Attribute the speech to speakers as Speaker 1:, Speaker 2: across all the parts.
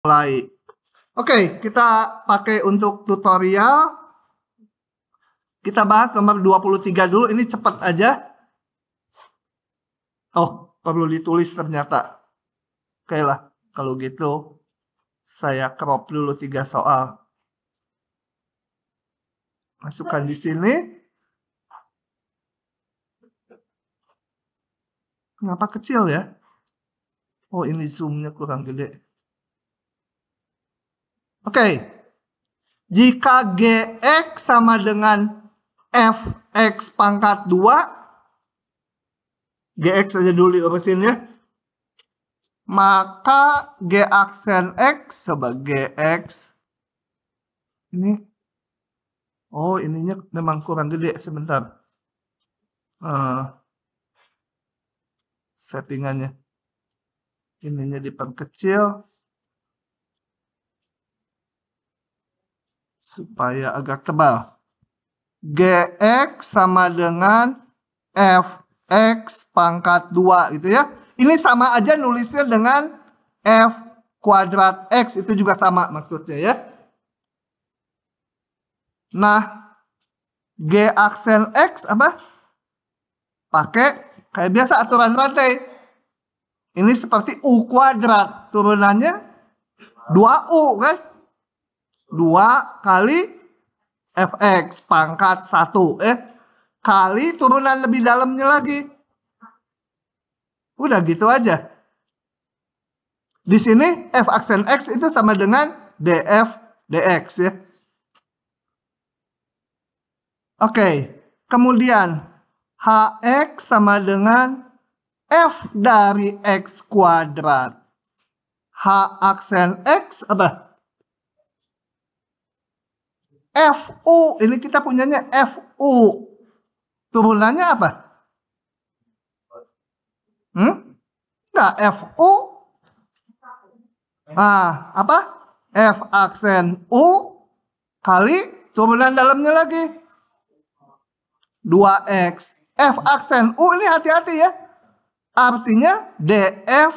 Speaker 1: mulai. Oke, kita pakai untuk tutorial. Kita bahas nomor 23 dulu, ini cepat aja. Oh, perlu ditulis ternyata. Oke lah, kalau gitu saya crop dulu 3 soal. Masukkan di sini. Kenapa kecil ya? Oh, ini zoom-nya kurang gede. Oke. Jika Gx sama dengan Fx pangkat 2, Gx aja dulu diurusin ya. Maka G aksen X sebagai X. Ini. Oh, ininya memang kurang gede. Sebentar. Settingannya. Ininya diperkecil. Supaya agak tebal. Gx sama dengan Fx pangkat 2 gitu ya. Ini sama aja nulisnya dengan F kuadrat X. Itu juga sama maksudnya ya. Nah, G aksen X apa? Pakai kayak biasa aturan rantai. Ini seperti U kuadrat. Turunannya 2U kan? 2 kali Fx pangkat 1 kali turunan lebih dalamnya lagi. Udah gitu aja. Di sini F aksen X itu sama dengan df dx ya. Oke, kemudian Hx sama dengan F dari X kuadrat. H aksen X apa? Fu, ini kita punyanya Fu. Turunannya apa? Enggak, Fu. Nah, apa? F aksen U kali turunan dalamnya lagi. 2X. F aksen U ini hati-hati ya. Artinya df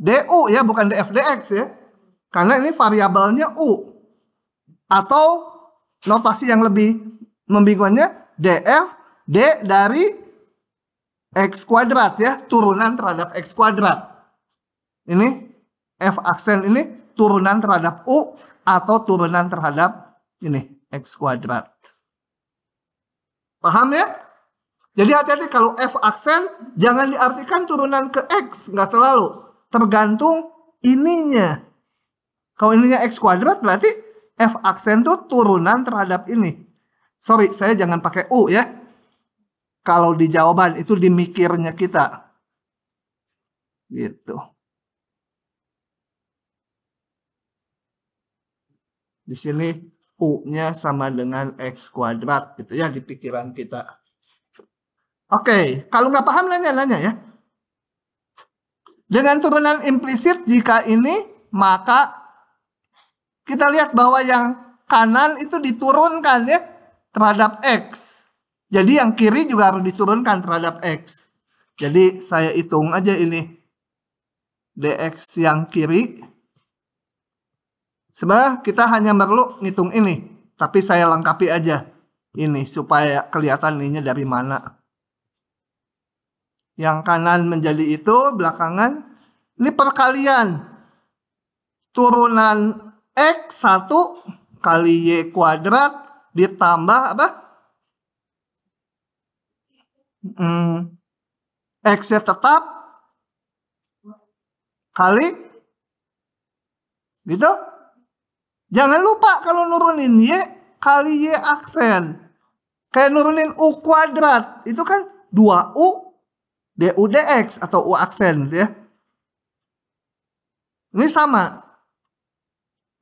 Speaker 1: du ya, bukan df dx ya. Karena ini variabelnya U. Atau notasi yang lebih membingungnya df d dari X kuadrat ya, turunan terhadap X kuadrat. Ini F aksen ini turunan terhadap U atau turunan terhadap ini X kuadrat. Paham ya? Jadi hati-hati kalau F aksen jangan diartikan turunan ke X, nggak selalu. Tergantung ininya. Kalau ininya X kuadrat berarti F aksen tuh turunan terhadap ini. Sorry, saya jangan pakai U ya. Kalau di jawaban itu di mikirnya kita. Gitu. Di sini U-nya sama dengan X kuadrat gitu ya di pikiran kita. Oke, kalau nggak paham nanya-nanya ya. Dengan turunan implisit jika ini, maka kita lihat bahwa yang kanan itu diturunkan ya terhadap X. Jadi yang kiri juga harus diturunkan terhadap X. Jadi saya hitung aja ini. Dx yang kiri. Sebenarnya kita hanya perlu ngitung ini. Tapi saya lengkapi aja ini supaya kelihatan ininya dari mana. Yang kanan menjadi itu, belakangan. Ini perkalian. Turunan X1 kali Y kuadrat ditambah apa? X-nya tetap kali gitu. Jangan lupa kalau nurunin Y kali Y aksen. Kayak nurunin U kuadrat. Itu kan 2U du dx atau U aksen gitu ya. Ini sama.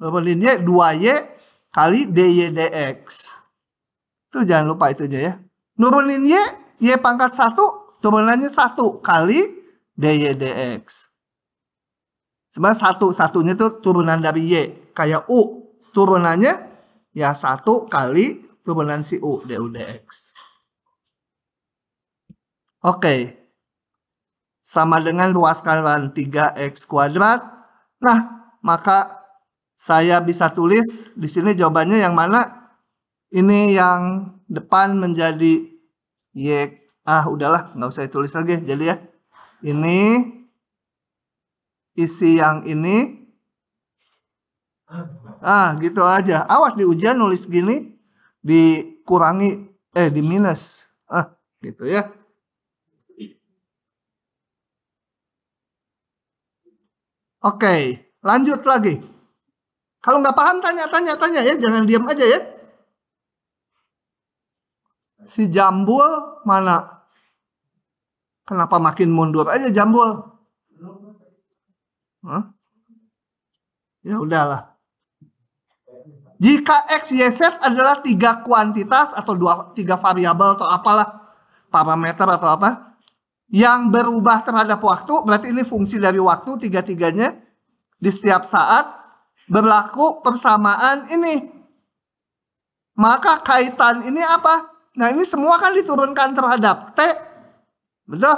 Speaker 1: Nurunin Y 2Y kali dy dx. Itu jangan lupa itu aja ya. Nurunin Y pangkat 1, turunannya 1 kali dy dx. Sebenarnya satunya itu turunan dari Y. Kayak U. Turunannya ya 1 kali turunan si U du dx. Oke. Sama dengan ruas kanan 3x kuadrat. Nah, maka saya bisa tulis di sini jawabannya yang mana? Ini yang depan menjadi Y. Udahlah, nggak usah ditulis lagi. Jadi ya, ini isi yang ini. Gitu aja. Awas di ujian nulis gini, dikurangi, di minus. Gitu ya. Oke, lanjut lagi. Kalau nggak paham tanya ya, jangan diam aja ya. Si Jambul mana? Kenapa makin mundur aja Jambul? Ya udahlah. Jika X, Y, Z adalah 3 kuantitas atau 3 variabel atau apalah, parameter atau apa, yang berubah terhadap waktu, berarti ini fungsi dari waktu, 3-3-nya, di setiap saat berlaku persamaan ini. Maka kaitan ini apa? Nah, ini semua kan diturunkan terhadap T. Betul?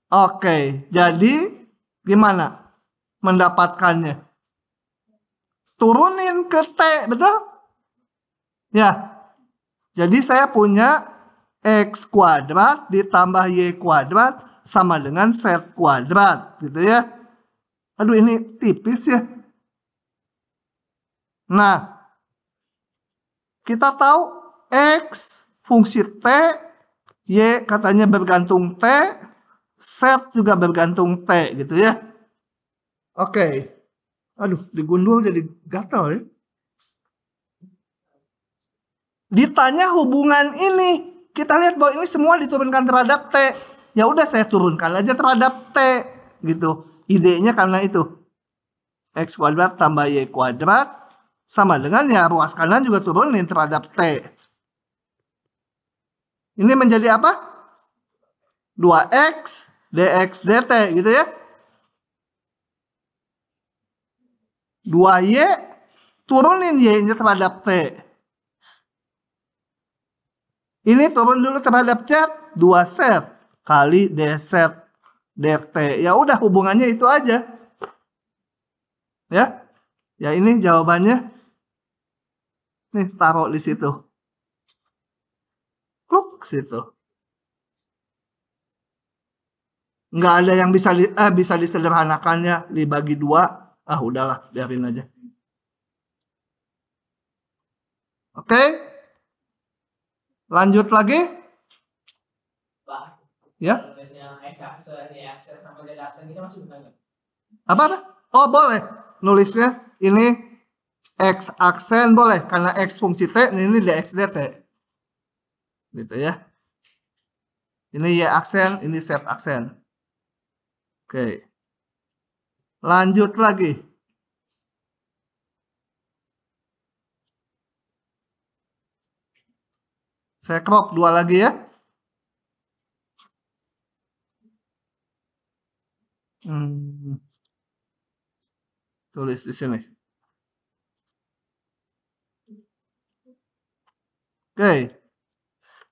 Speaker 1: Oke, jadi gimana mendapatkannya? Turunin ke T, betul? Ya. Jadi saya punya X kuadrat ditambah Y kuadrat sama dengan Z kuadrat, gitu ya. Aduh, ini tipis ya. Nah, kita tahu X fungsi T, Y katanya bergantung T, Z juga bergantung T, gitu ya. Oke. Aduh, digundul jadi gatal ya. Ditanya hubungan ini, kita lihat bahwa ini semua diturunkan terhadap T. Ya udah, saya turunkan aja terhadap T, gitu. Idenya karena itu. X kuadrat tambah Y kuadrat sama dengan ya ruas kanan juga turunin terhadap T. Ini menjadi apa? 2X dx dt, gitu ya. 2Y turunin Y-nya terhadap T. Ini turun dulu terhadap Z, 2Z kali dz dt. Ya udah, hubungannya itu aja. Ya. Ya, ini jawabannya. Nih, taruh di situ. Pluk situ. Nggak ada yang bisa disederhanakannya dibagi 2. Udahlah, biarin aja. Oke. Lanjut lagi. Ya. Apa? Oh, boleh. Nulisnya ini X aksen boleh. Karena X fungsi T, ini dx dt. Gitu ya. Ini Y aksen, ini Z aksen. Oke. Lanjut lagi. Saya crop 2 lagi ya. Tulis di sini. Oke.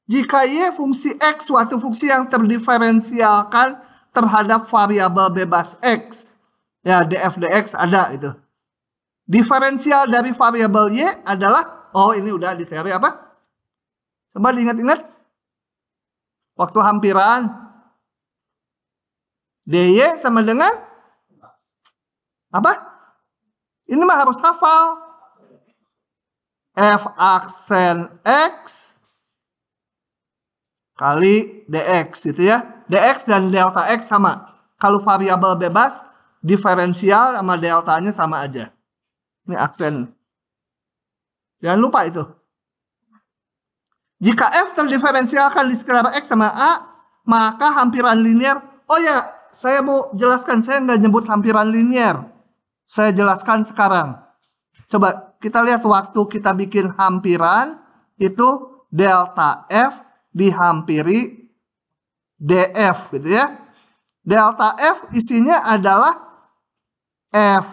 Speaker 1: Jika Y fungsi X suatu fungsi yang terdiferensialkan terhadap variabel bebas X. Ya, df dx ada itu. Diferensial dari variabel Y adalah, ini udah di teori apa? Coba diingat-ingat. Waktu hampiran. dy sama dengan apa? Ini mah harus hafal. F aksen X kali dx, gitu ya. Dx dan delta X sama. Kalau variabel bebas, diferensial sama deltanya sama aja. Ini aksen. Jangan lupa itu. Jika F terdiferensialkan di skalar X sama A, maka hampiran linear. Oh ya, saya mau jelaskan. Saya nggak nyebut hampiran linear. Saya jelaskan sekarang. Coba kita lihat waktu kita bikin hampiran. Itu delta F dihampiri df, gitu ya. Delta F isinya adalah F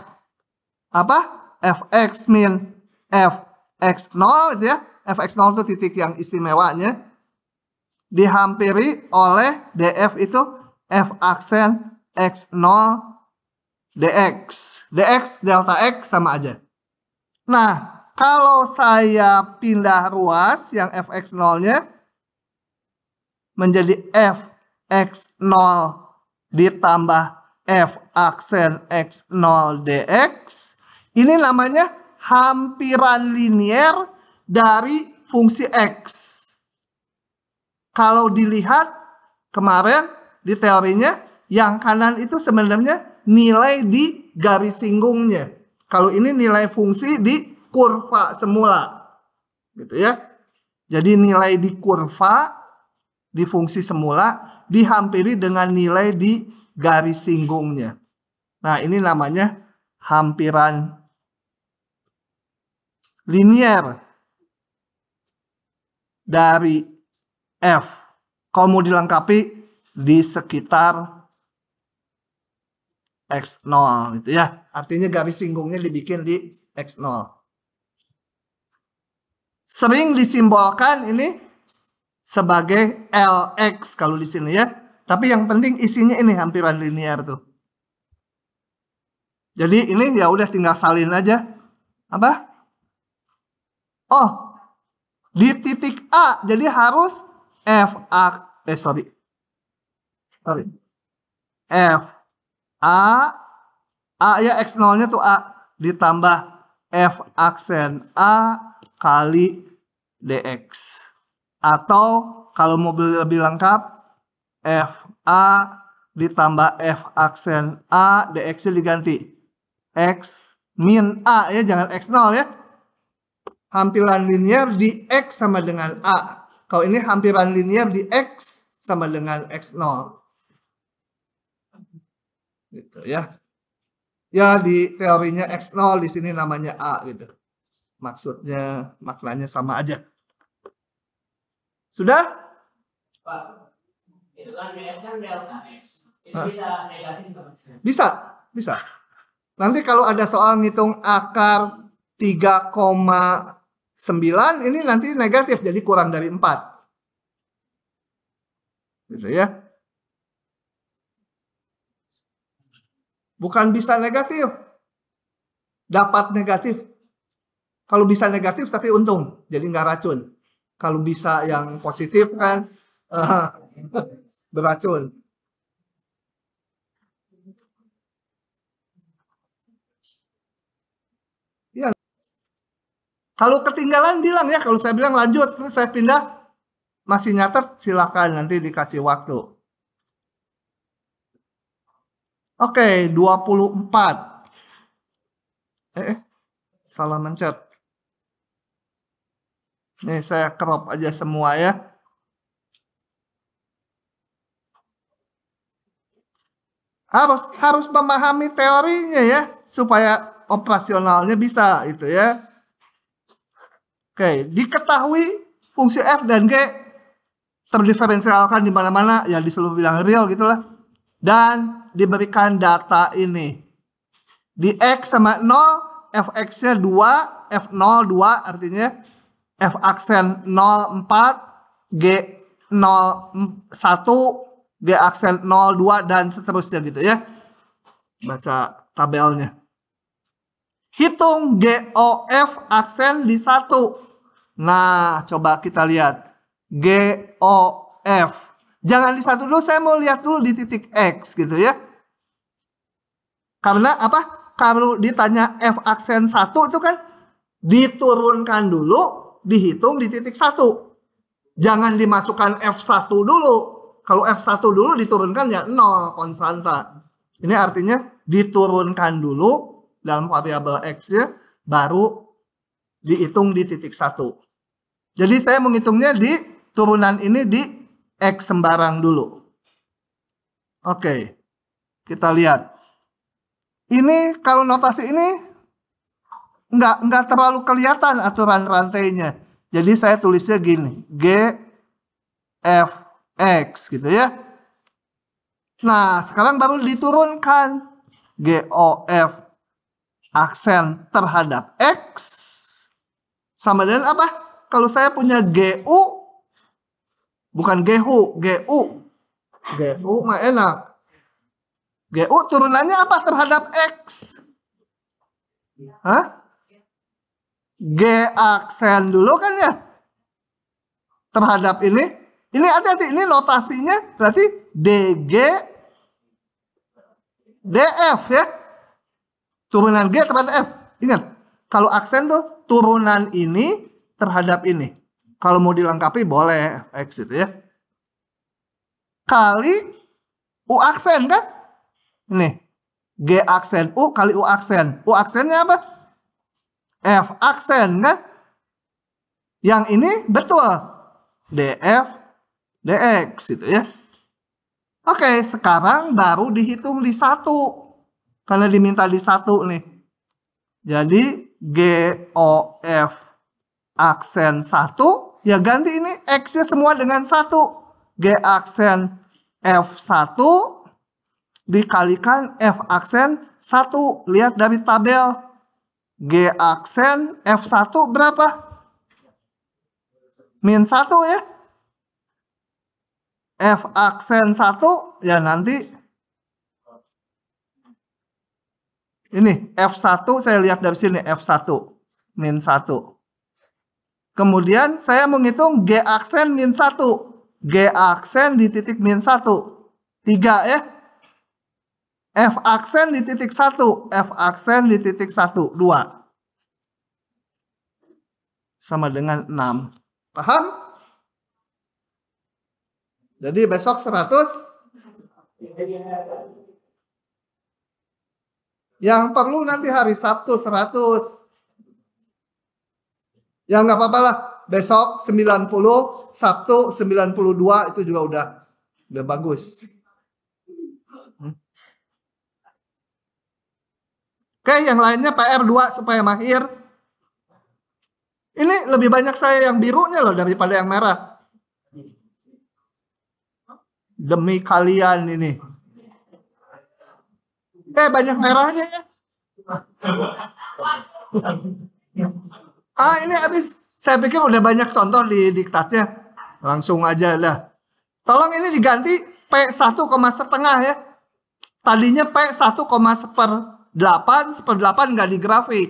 Speaker 1: apa? Fx min Fx0, gitu ya. Fx0 itu titik yang istimewanya. Dihampiri oleh df itu F aksen x0 dx. dx delta x sama aja. Nah, kalau saya pindah ruas yang fx0-nya menjadi fx0 ditambah f aksen x0 dx, ini namanya hampiran linier dari fungsi x. Kalau dilihat kemarin di teorinya, yang kanan itu sebenarnya nilai di garis singgungnya. Kalau ini nilai fungsi di kurva semula. Gitu ya. Jadi nilai di kurva, di fungsi semula, dihampiri dengan nilai di garis singgungnya. Nah, ini namanya hampiran linier dari f. Kalau mau dilengkapi di sekitar x0 gitu ya. Artinya garis singgungnya dibikin di x0. Sering disimbolkan ini sebagai Lx kalau di sini ya. Tapi yang penting isinya ini hampiran linier tuh. Jadi ini ya udah tinggal salin aja. Apa? Oh, di titik A. Jadi harus f A ya x0-nya tuh A ditambah f aksen A kali dx. Atau kalau mau lebih lengkap f A ditambah f aksen A dx-nya diganti x min A ya, jangan x0 ya. Hampiran linier di x sama dengan A. Kalau ini hampiran linier di x sama dengan x0. Gitu ya. Ya di teorinya x0, di sini namanya A gitu. Maksudnya, maknanya sama aja. Sudah?
Speaker 2: Pak, itu kan dx kan delta x. Itu bisa negatif kan?
Speaker 1: Bisa. Nanti kalau ada soal ngitung akar 3,9 ini nanti negatif, jadi kurang dari 4. Gitu ya. Bukan bisa negatif. Dapat negatif. Kalau bisa negatif tapi untung, jadi nggak racun. Kalau bisa yang positif kan beracun. Ya. Kalau ketinggalan bilang ya, kalau saya bilang lanjut, terus saya pindah, masih nyatet silahkan nanti dikasih waktu. Oke, 24. Salah mencet. Nih saya crop aja semua ya. Harus memahami teorinya ya, supaya operasionalnya bisa itu ya. Oke, diketahui fungsi f dan g terdiferensialkan di mana-mana ya, di seluruh bilangan real gitulah. Dan diberikan data ini. Di x sama 0, fx-nya 2, f0 2 artinya f aksen 0 4, g 0 1, g aksen 0 2 dan seterusnya gitu ya. Baca tabelnya. Hitung GOF aksen di 1. Nah, coba kita lihat. GOF. Jangan di 1 dulu, saya mau lihat dulu di titik X gitu ya. Karena apa? Kalau ditanya F aksen 1 itu kan diturunkan dulu, dihitung di titik 1. Jangan dimasukkan F1 dulu. Kalau F1 dulu diturunkan ya 0, konstanta. Ini artinya diturunkan dulu dalam variabel X ya, baru dihitung di titik 1. Jadi saya menghitungnya di turunan ini di X sembarang dulu. Oke, kita lihat. Ini kalau notasi ini nggak terlalu kelihatan aturan rantainya. Jadi saya tulisnya gini, G, F, X gitu ya. Nah, sekarang baru diturunkan G, O, F, aksen terhadap X sama dengan apa? Kalau saya punya GU, bukan GU, GU mah enak. GU turunannya apa terhadap X? Hah? G aksen dulu kan ya? Terhadap ini. Ini hati-hati, ini notasinya berarti DG DF ya. Turunan G terhadap F. Ingat, kalau aksen tuh turunan ini terhadap ini. Kalau mau dilengkapi boleh X itu ya. Kali U aksen kan? Ini. G aksen U kali U aksen. U aksennya apa? F aksen kan? Yang ini betul. DF, DX gitu ya. Oke, sekarang baru dihitung di 1. Karena diminta di 1 nih. Jadi GOF aksen 1, ya ganti ini X-nya semua dengan 1. G aksen F1 dikalikan F aksen 1. Lihat dari tabel. G aksen F1 berapa? Min 1 ya. F aksen 1 ya nanti ini F1 saya lihat dari sini F1 min 1. Kemudian saya menghitung G aksen min 1. G aksen di titik min 1. 3 ya. F aksen di titik 1. F aksen di titik 1. 2. Sama dengan 6. Paham? Jadi besok 100. Yang perlu nanti hari Sabtu 100. Ya nggak apa-apa lah. Besok 90, Sabtu 92 itu juga udah bagus. Oke, yang lainnya PR 2 supaya mahir. Ini lebih banyak saya yang birunya loh daripada yang merah. Demi kalian ini. Banyak merahnya ya. Ini habis. Saya pikir udah banyak contoh di diktatnya. Langsung aja dah. Tolong ini diganti P1, setengah ya. Tadinya P1, 1/8 nggak di grafik.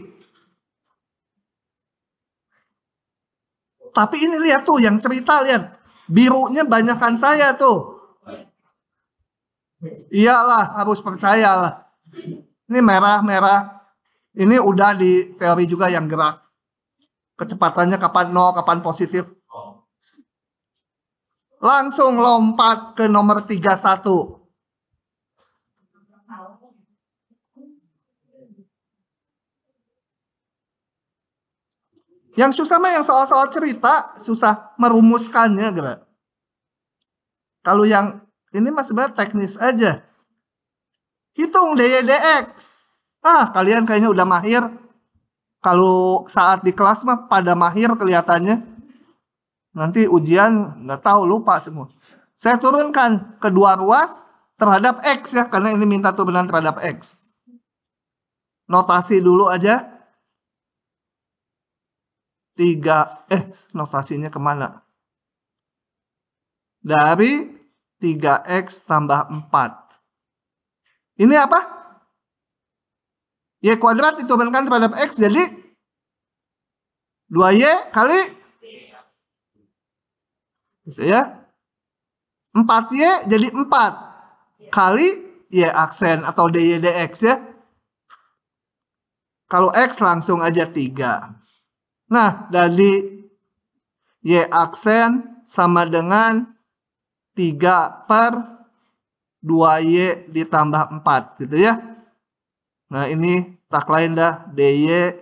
Speaker 1: Tapi ini lihat tuh yang cerita, lihat. Birunya banyakan saya tuh. Iyalah, harus percayalah. Ini merah-merah. Ini udah di teori juga yang gerak. Kecepatannya kapan 0, kapan positif. Langsung lompat ke nomor 31. Yang susah mah yang soal-soal cerita, susah merumuskannya gitu. Kalau yang ini mah sebenarnya teknis aja. Hitung DY/DX. Kalian kayaknya udah mahir. Kalau saat di kelas mah pada mahir kelihatannya. Nanti ujian nggak tahu, lupa semua. Saya turunkan kedua ruas terhadap X ya, karena ini minta turunan terhadap X. Notasi dulu aja. 3, notasinya kemana? Dari 3X tambah 4. Ini apa? Y kuadrat diturunkan terhadap X, jadi 2Y kali bisa ya. 4Y jadi 4 kali Y aksen atau DY/DX ya. Kalau X langsung aja 3. Nah, dari Y aksen sama dengan 3/2Y ditambah 4 gitu ya. Nah, ini tak lain dah DY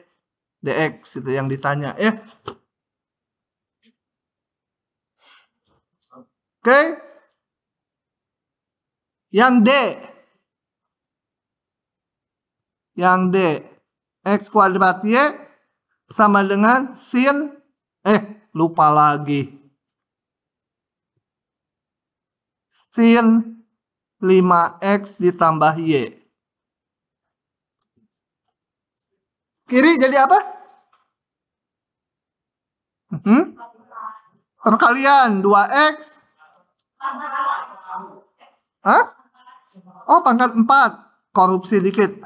Speaker 1: DX itu yang ditanya ya. Oke. Yang D. Yang D. X kuadrat Y sama dengan sin. Lupa lagi. Sin 5X ditambah Y. Kiri jadi apa? Perkalian 2X. Oh, pangkat 4. Korupsi dikit.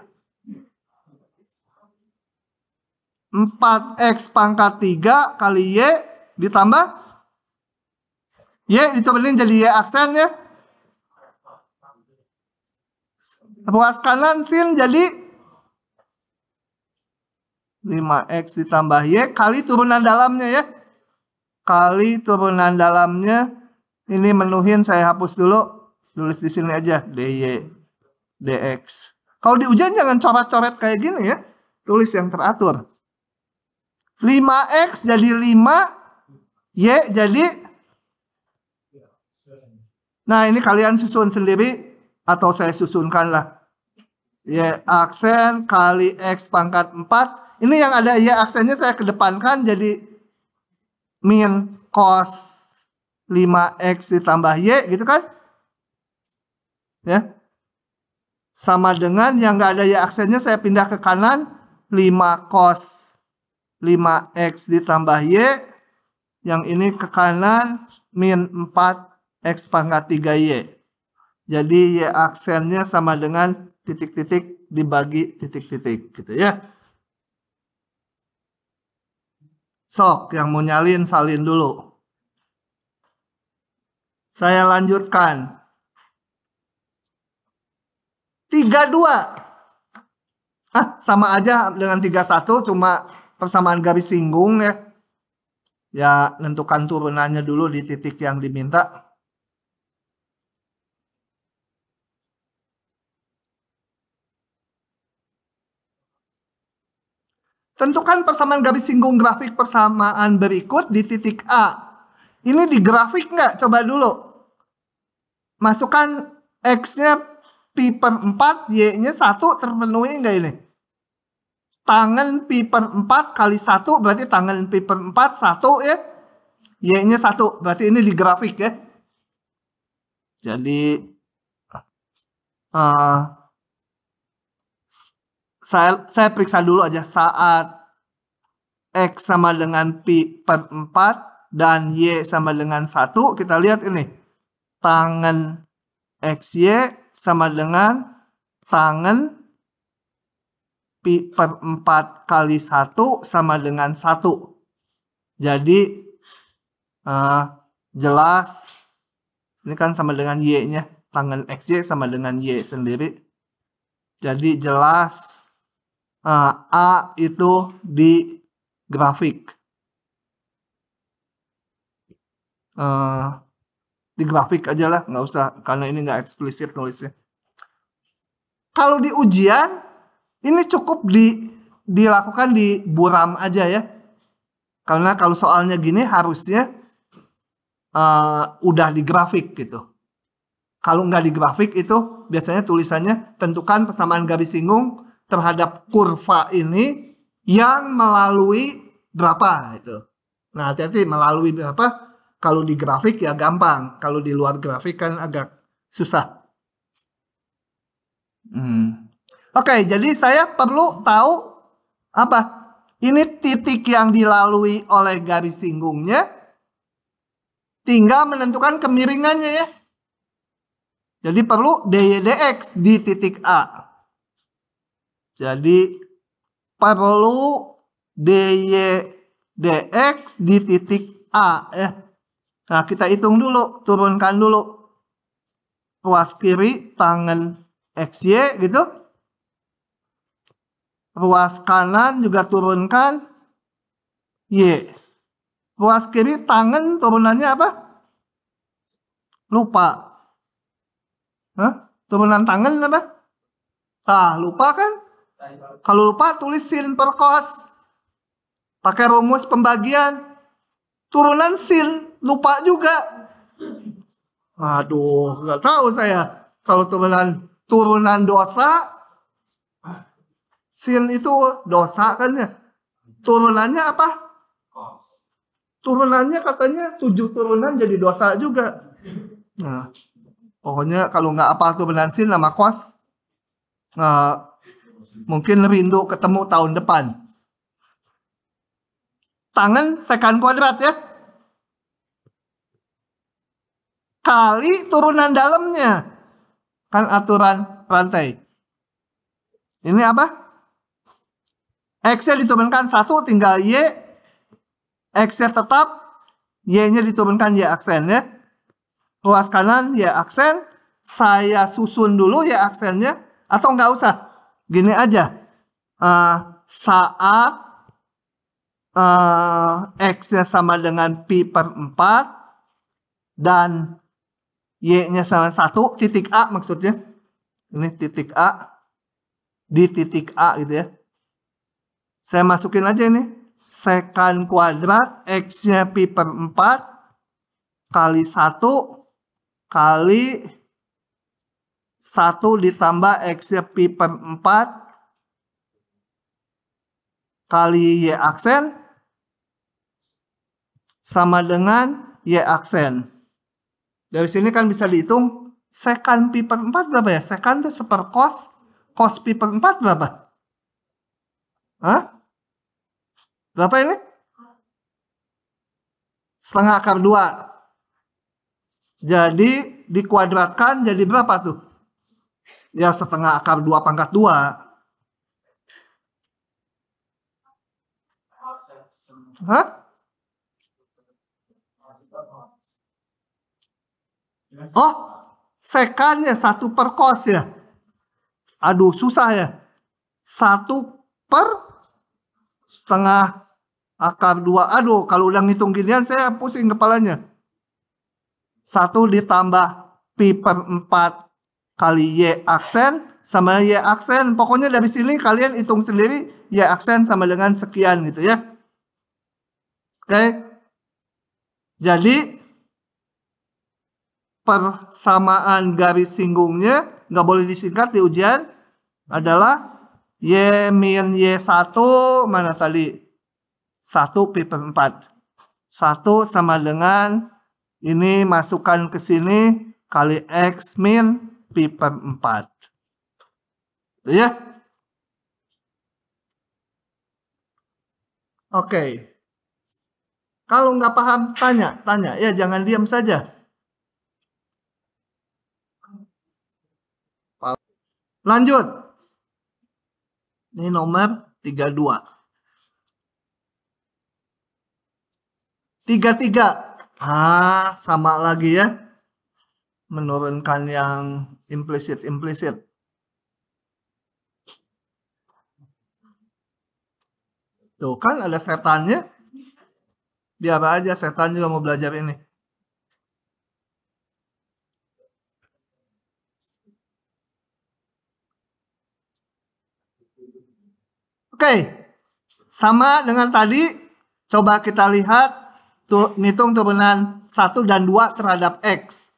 Speaker 1: 4X pangkat 3 kali Y ditambah Y diturunin jadi Y aksen ya. Ruas kanan sin jadi 5X ditambah Y kali turunan dalamnya ya. Kali turunan dalamnya. Ini menuhin, saya hapus dulu. Tulis di sini aja. DY, DX. Kalau di ujian jangan coret-coret kayak gini ya. Tulis yang teratur. 5X jadi 5. Y jadi. Nah ini kalian susun sendiri. Atau saya susunkan lah. Y aksen kali X pangkat 4. Ini yang ada Y aksennya saya kedepankan jadi min cos 5X ditambah Y gitu kan. Ya. Sama dengan yang nggak ada Y aksennya saya pindah ke kanan. 5 cos 5X ditambah Y. Yang ini ke kanan min 4X pangkat 3Y. Jadi Y aksennya sama dengan titik-titik dibagi titik-titik gitu ya. Sok, yang mau nyalin salin dulu. Saya lanjutkan. 32. Sama aja dengan 31, cuma persamaan garis singgung ya. Ya, tentukan turunannya dulu di titik yang diminta. Tentukan persamaan garis singgung grafik persamaan berikut di titik A. Ini di grafik nggak? Coba dulu. Masukkan X-nya pi per 4, Y-nya 1 terpenuhi nggak ini? Tangan pi per 4 kali 1 berarti tangan pi per 4 1 ya. Y-nya 1 berarti ini di grafik ya. Jadi saya periksa dulu aja saat X sama dengan pi per 4 dan Y sama dengan 1. Kita lihat ini. Tangan XY sama dengan tangan pi per 4 kali 1 sama dengan 1. Jadi jelas ini kan sama dengan Y-nya. Tangan XY sama dengan Y sendiri. Jadi jelas A itu di grafik. Di grafik aja lah, nggak usah, karena ini nggak eksplisit nulisnya. Kalau di ujian, ini cukup dilakukan di buram aja ya. Karena kalau soalnya gini harusnya udah di grafik gitu. Kalau nggak di grafik itu biasanya tulisannya tentukan persamaan garis singgung terhadap kurva ini yang melalui berapa itu. Nah hati-hati melalui berapa. Kalau di grafik ya gampang. Kalau di luar grafik kan agak susah. Oke, jadi saya perlu tahu apa? Ini titik yang dilalui oleh garis singgungnya. Tinggal menentukan kemiringannya ya. Jadi perlu DY DX di titik A. Jadi perlu DY DX di titik A ya. Nah, kita hitung dulu, turunkan dulu. Ruas kiri tangan XY gitu. Ruas kanan juga turunkan Y. Ruas kiri tangan turunannya apa? Lupa. Turunan tangan apa? Lupa kan? Kalau lupa tulis sin per cos. Pakai rumus pembagian. Turunan sin. Lupa juga. Aduh, nggak tahu saya. Kalau turunan dosa, sin itu dosa kan ya. Turunannya apa? Turunannya katanya 7 turunan jadi dosa juga. Nah, pokoknya kalau nggak apa turunan sin sama kos, mungkin rindu ketemu tahun depan. Tangan sekant kuadrat ya. Kali turunan dalamnya. Kan aturan rantai. Ini apa? X-nya diturunkan 1 tinggal Y. X-nya tetap, Y-nya diturunkan Y aksen ya. Ruas kanan Y aksen. Saya susun dulu Y aksennya. Atau nggak usah. Gini aja. Saat X-nya sama dengan pi per 4 dan Y-nya sama 1, titik A maksudnya. Ini titik A. Di titik A gitu ya. Saya masukin aja ini. Sekant kuadrat X-nya pi per 4 kali 1 kali 1 ditambah X-nya pi per 4 kali Y aksen sama dengan Y aksen. Dari sini kan bisa dihitung sekant pi per 4 berapa ya? Sekant itu seperkos. Kos pi per 4 berapa? Hah? Berapa ini? Setengah akar 2. Jadi dikuadratkan jadi berapa tuh? Ya setengah akar 2 pangkat 2. Hah? Oh, sekannya 1 per kos ya. Aduh, susah ya. 1 per setengah akar 2. Aduh, kalau udah ngitung ginian saya pusing kepalanya. 1 ditambah pi per 4 kali Y aksen sama Y aksen. Pokoknya dari sini kalian hitung sendiri Y aksen sama dengan sekian gitu ya. Oke. Jadi persamaan garis singgungnya nggak boleh disingkat di ujian adalah Y min Y1 mana tadi? 1 pi per 4. 1 sama dengan ini masukkan ke sini kali X min pi per 4. Ya. Oke. Kalau nggak paham tanya ya, jangan diam saja. Lanjut. Ini nomor 32. 33. Sama lagi ya. Menurunkan yang implisit. Tuh kan ada setannya. Biar aja setan juga mau belajar ini. Oke. Sama dengan tadi. Coba kita lihat. Ngitung turunan 1 dan 2 terhadap X.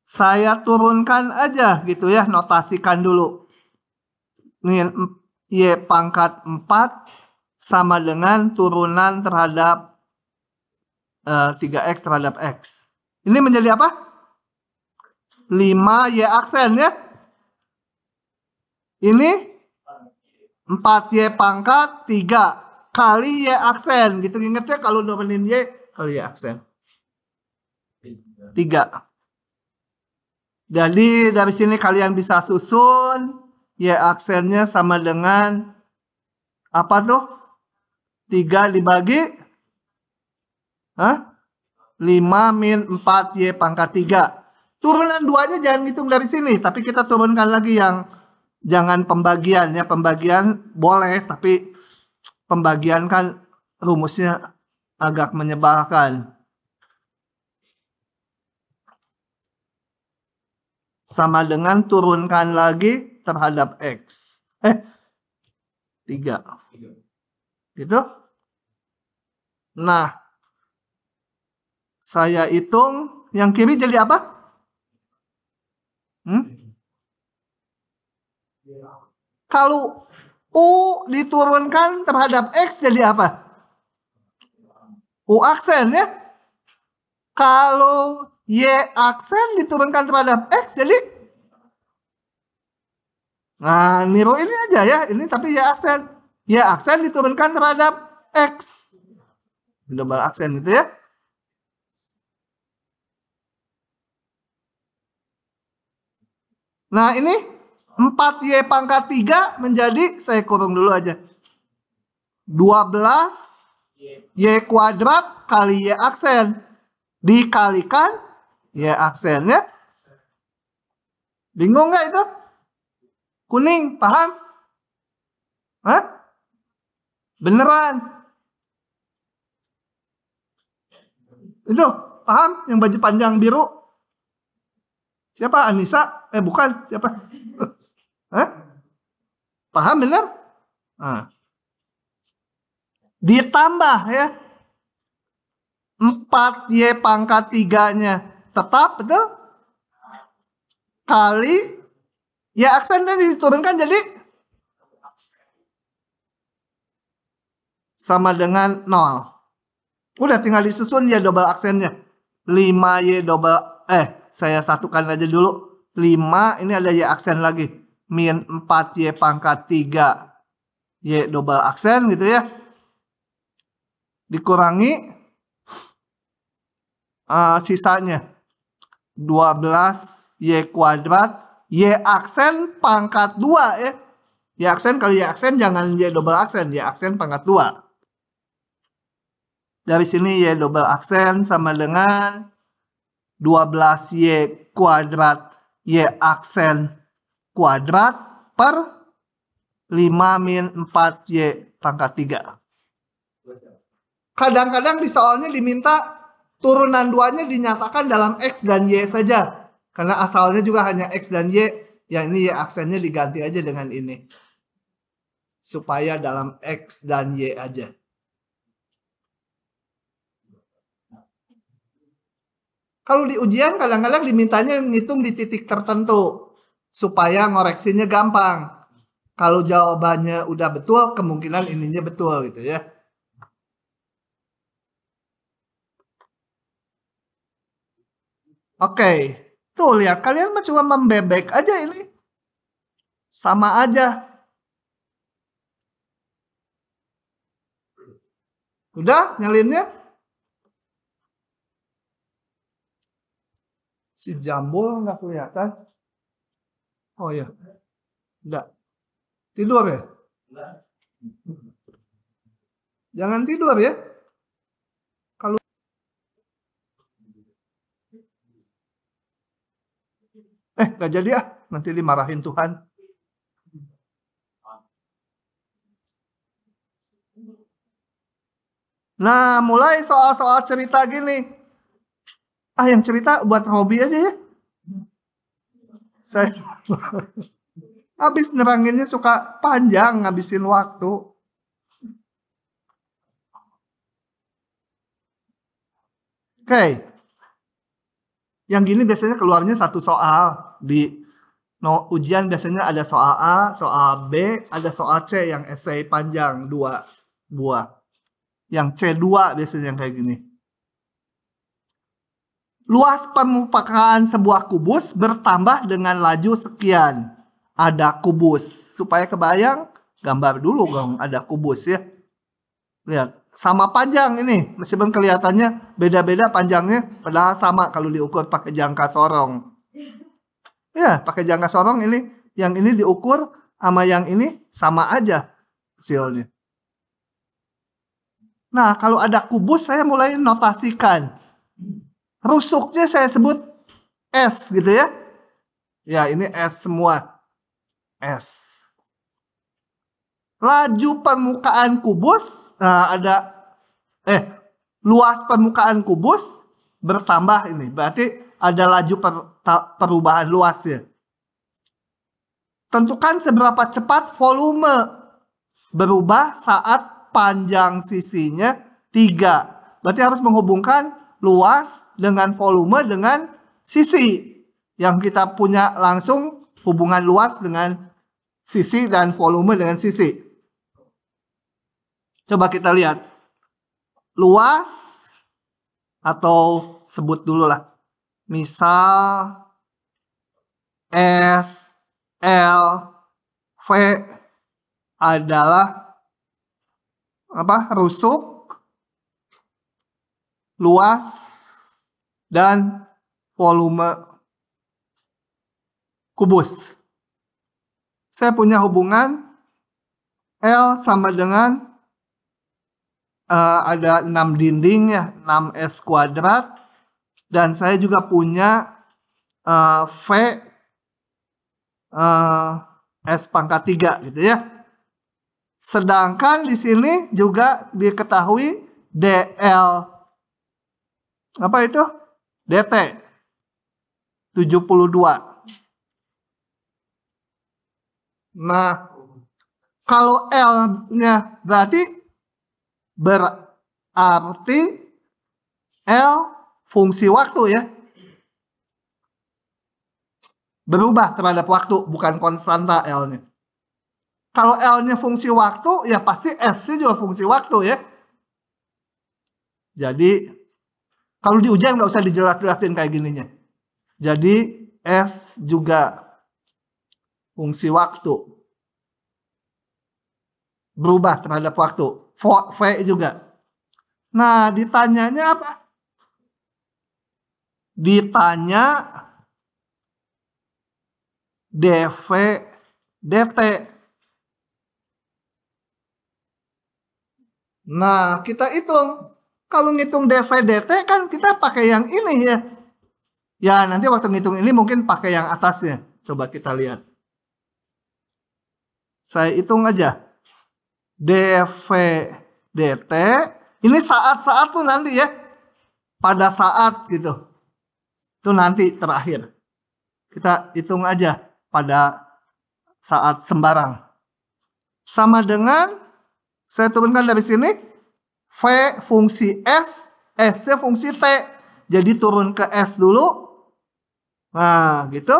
Speaker 1: Saya turunkan aja gitu ya. Notasikan dulu. Ini Y pangkat 4 sama dengan turunan terhadap 3X terhadap X. Ini menjadi apa? 5Y aksen ya. Ini 4Y pangkat 3 kali Y aksen. Gitu ingetnya kalau nurunin Y kali Y aksen. 3. Jadi dari sini kalian bisa susun Y aksennya sama dengan apa tuh? 3 dibagi 5 min 4Y pangkat 3. Turunan 2-nya jangan hitung dari sini. Tapi kita turunkan lagi yang jangan pembagian ya. Pembagian boleh. Tapi pembagian kan rumusnya agak menyebalkan. Sama dengan turunkan lagi terhadap X. 3. Gitu. Nah. Saya hitung. Yang kiri jadi apa? Kalau U diturunkan terhadap X jadi apa? U aksen ya. Kalau Y aksen diturunkan terhadap X jadi. Nah, niru ini aja ya. Ini tapi Y aksen. Y aksen diturunkan terhadap X. Double aksen gitu ya. Nah ini 4Y pangkat 3 menjadi, saya kurung dulu aja, 12Y kuadrat kali Y aksen. Dikalikan Y aksennya. Bingung nggak itu? Kuning, paham? Hah? Beneran? Itu, paham? Yang baju panjang biru? Siapa? Anissa? Bukan, siapa? Hah? Paham bener? Nah. Ditambah ya. 4Y pangkat 3-nya tetap, betul? Kali Y aksen tadi diturunkan jadi sama dengan 0. Udah tinggal disusun Y double aksennya. 5Y double, saya satukan aja dulu. 5, ini ada Y aksen lagi. Min 4Y pangkat 3 Y double aksen gitu ya. Dikurangi sisanya 12Y kuadrat Y aksen pangkat 2 ya. Y aksen kali Y aksen, jangan Y double aksen, Y aksen pangkat 2. Dari sini Y double aksen sama dengan 12Y kuadrat Y aksen kuadrat per 5 min 4Y pangkat 3. Kadang-kadang di soalnya diminta turunan 2-nya dinyatakan dalam X dan Y saja. Karena asalnya juga hanya X dan Y. Yang ini Y aksennya diganti aja dengan ini. Supaya dalam X dan Y aja. Kalau di ujian kadang-kadang dimintanya ngitung di titik tertentu. Supaya ngoreksinya gampang. Kalau jawabannya udah betul, kemungkinan ininya betul gitu ya. Oke, tuh lihat, kalian cuma membebek aja ini. Sama aja. Udah nyalinnya? Si Jambul nggak kelihatan. Oh ya, udah. Tidur ya? Jangan tidur ya. Kalau nggak jadi ah, nanti dimarahin Tuhan. Nah, mulai soal-soal cerita gini. Yang cerita buat hobi aja ya. Saya habis neranginnya suka panjang, ngabisin waktu. Oke. Yang gini biasanya keluarnya satu soal. Di ujian biasanya ada soal A, soal B, ada soal C yang esai panjang 2 buah. Yang C2 biasanya yang kayak gini. Luas permukaan sebuah kubus bertambah dengan laju sekian. Ada kubus. Supaya kebayang, gambar dulu dong ada kubus ya. Lihat, sama panjang ini. Meskipun kelihatannya beda-beda panjangnya, padahal sama kalau diukur pakai jangka sorong. Ya, pakai jangka sorong ini, yang ini diukur sama yang ini sama aja hasilnya. Nah, kalau ada kubus saya mulai notasikan. Rusuknya saya sebut S gitu ya. Ya, ini S semua. S. Laju permukaan kubus, ada luas permukaan kubus bertambah ini. Berarti ada laju perubahan luasnya. Tentukan seberapa cepat volume berubah saat panjang sisinya 3. Berarti harus menghubungkan luas dengan volume dengan sisi. Yang kita punya langsung hubungan luas dengan sisi dan volume dengan sisi. Coba kita lihat. Luas atau sebut dulu lah. Misal S, L, V adalah rusuk, luas, dan volume kubus. Saya punya hubungan L sama dengan ada 6 dinding ya, 6S kuadrat. Dan saya juga punya V S pangkat 3 gitu ya. Sedangkan di sini juga diketahui DL apa itu? DT 72. Nah, kalau L-nya berarti L fungsi waktu ya. Berubah terhadap waktu, bukan konstanta L-nya. Kalau L-nya fungsi waktu, ya pasti S-nya juga fungsi waktu ya. Jadi, kalau di ujian nggak usah dijelas-jelasin kayak gininya. Jadi, S juga fungsi waktu. Berubah terhadap waktu. V juga. Nah, ditanyanya apa? Ditanya dV dt. Nah, kita hitung. Kalau ngitung dV dt kan kita pakai yang ini ya. Ya, nanti waktu ngitung ini mungkin pakai yang atasnya. Coba kita lihat. Saya hitung aja. dV dt. Ini saat-saat tuh nanti ya. Pada saat gitu. Itu nanti terakhir. Kita hitung aja pada saat sembarang. Sama dengan saya turunkan dari sini V fungsi S, S-nya fungsi T. Jadi turun ke S dulu. Nah, gitu.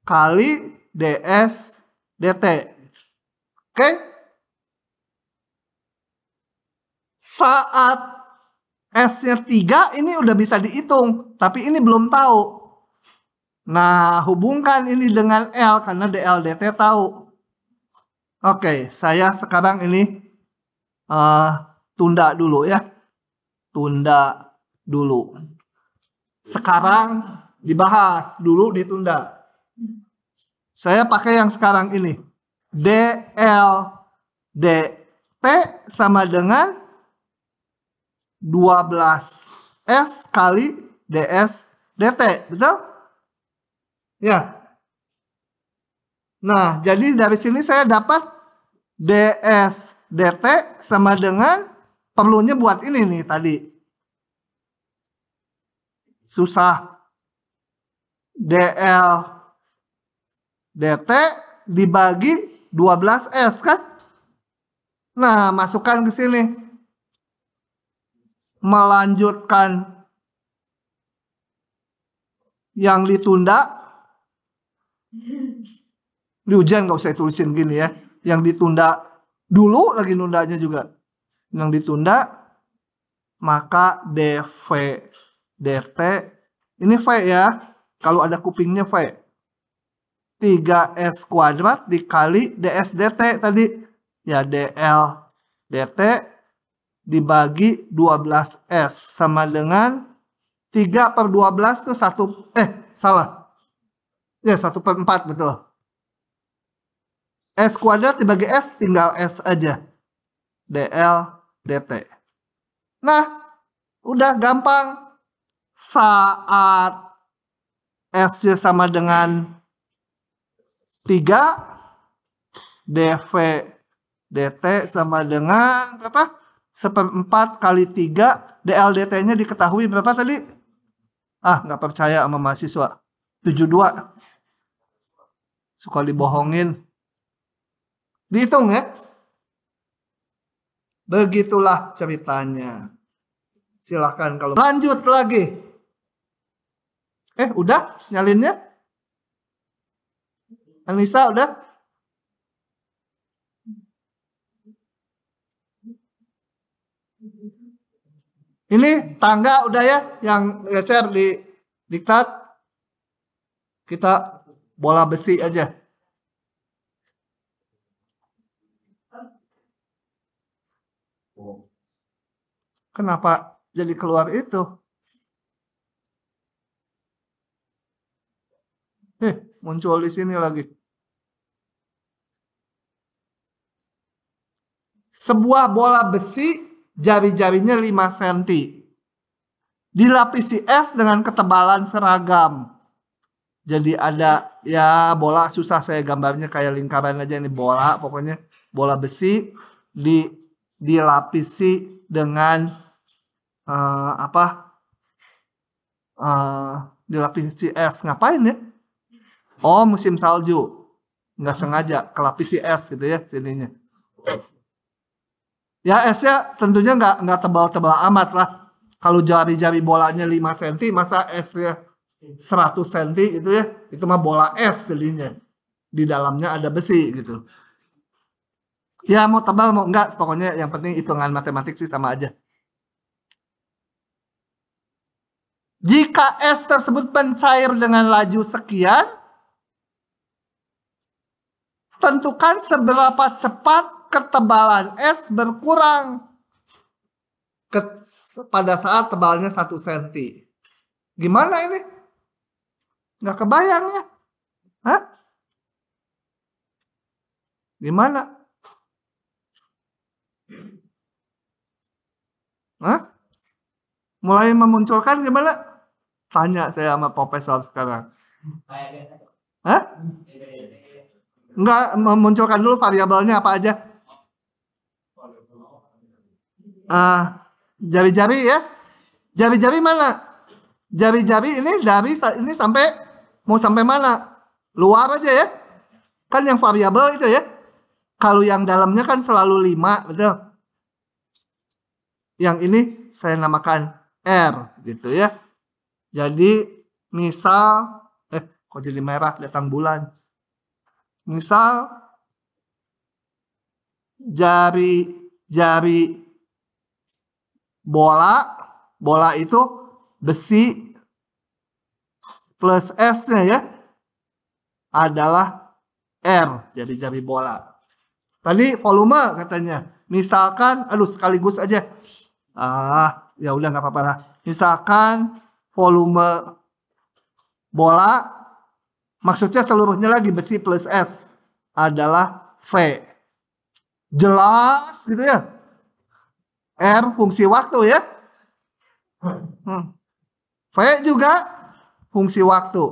Speaker 1: Kali ds dt. Oke? Saat S-nya 3 ini udah bisa dihitung, tapi ini belum tahu. Nah, hubungkan ini dengan L karena dl dt tahu. Oke, saya sekarang ini tunda dulu ya. Tunda dulu. Sekarang dibahas, dulu ditunda. Saya pakai yang sekarang ini. dl dt sama dengan 12S kali ds dt. Betul? Ya. Nah, jadi dari sini saya dapat ds dt sama dengan perlunya buat ini nih tadi. Susah. dl dt dibagi 12S kan? Nah, masukkan ke sini. Melanjutkan yang ditunda. Di ujian nggak usah tulisin gini ya. Yang ditunda dulu lagi nundanya juga. Yang ditunda maka dv dt ini V ya. Kalau ada kupingnya V. 3S kuadrat dikali ds dt tadi. Ya dl dt dibagi 12S sama dengan 3/12 itu 1. Salah. Ya 1/4 betul. S kuadrat dibagi S tinggal S aja. dl dt. Nah, udah gampang. Saat S-nya sama dengan 3, dv dt sama dengan berapa? 1/4 kali 3, dl dt-nya diketahui berapa tadi? Nggak percaya sama mahasiswa. 72. Suka dibohongin. Dihitung ya. Begitulah ceritanya. Silahkan kalau lanjut lagi. Udah nyalinnya? Anissa udah? Ini tangga udah ya, yang geser di diktat. Kita bola besi aja. Kenapa jadi keluar itu? muncul di sini lagi. Sebuah bola besi, jari-jarinya 5 cm. Dilapisi es dengan ketebalan seragam. Jadi ada, ya bola susah saya gambarnya, kayak lingkaran aja ini bola, pokoknya bola besi dilapisi dengan dilapisi es. Ngapain ya? Oh, musim salju, nggak sengaja kelapisi es gitu ya sininya. Ya esnya tentunya nggak tebal-tebal amat lah. Kalau jari-jari bolanya 5 cm, masa esnya 100 cm itu ya, itu mah bola es jadinya. Di dalamnya ada besi gitu. Ya mau tebal mau enggak, pokoknya yang penting hitungan matematik sih sama aja. Jika es tersebut mencair dengan laju sekian, tentukan seberapa cepat ketebalan es berkurang pada saat tebalnya 1 cm. Gimana ini? Nggak kebayang ya? Hah? Gimana? Hah? Mulai memunculkan gimana? Tanya saya sama profesor sekarang. Hah? Enggak, memunculkan dulu variabelnya apa aja. Jari-jari ya. Jari-jari mana? Jari-jari ini dari ini mau sampai mana? Luar aja ya. Kan yang variabel itu ya. Kalau yang dalamnya kan selalu 5, betul? Yang ini saya namakan R gitu ya. Jadi misal kok jadi merah datang bulan. Misal jari bola itu besi plus S-nya ya adalah R, jadi jari bola. Tadi volume katanya. Misalkan, sekaligus aja. Ya udah nggak apa-apa lah. Misalkan volume bola, maksudnya seluruhnya lagi besi plus S adalah V. Jelas gitu ya. R fungsi waktu ya. V juga fungsi waktu.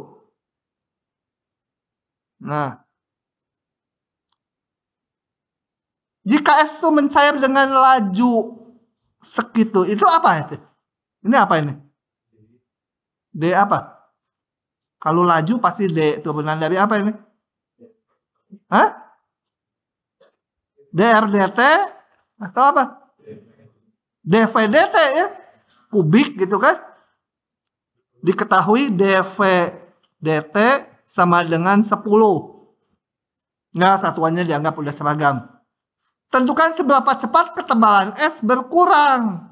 Speaker 1: Nah, jika S itu mencair dengan laju segitu, itu apa itu? Ini apa ini? D apa? Kalau laju pasti D, turunan dari apa ini? Hah? DRDT atau apa? DVDT ya? Kubik gitu kan? Diketahui DVDT sama dengan 10. Nah, satuannya dianggap udah seragam. Tentukan seberapa cepat ketebalan es berkurang.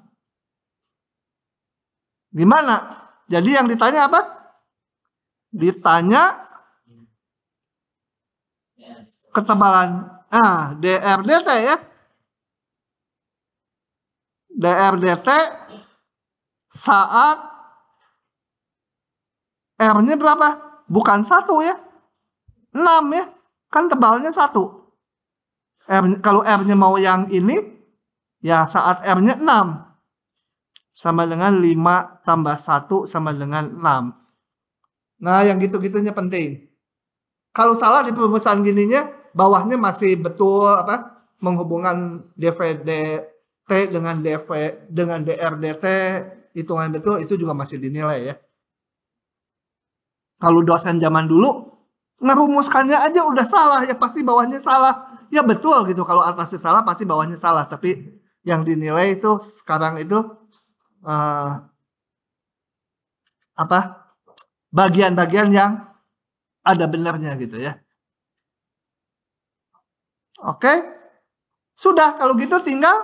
Speaker 1: Gimana? Jadi yang ditanya apa? Ditanya ketebalan DRDT ya. DRDT saat R-nya berapa? Bukan 1 ya. 6 ya. Kan tebalnya 1. Kalau R-nya mau yang ini, ya saat R-nya 6. Sama dengan 5 tambah 1 sama dengan 6. Nah, yang gitu-gitunya penting. Kalau salah di perumusan gininya, bawahnya masih betul menghubungkan DVDT dengan DRDT, hitungan betul, itu juga masih dinilai ya. Kalau dosen zaman dulu, ngerumuskannya aja udah salah, ya pasti bawahnya salah. Ya betul gitu, kalau atasnya salah pasti bawahnya salah. Tapi yang dinilai itu sekarang itu bagian-bagian yang ada benarnya gitu ya. Oke. Sudah, kalau gitu tinggal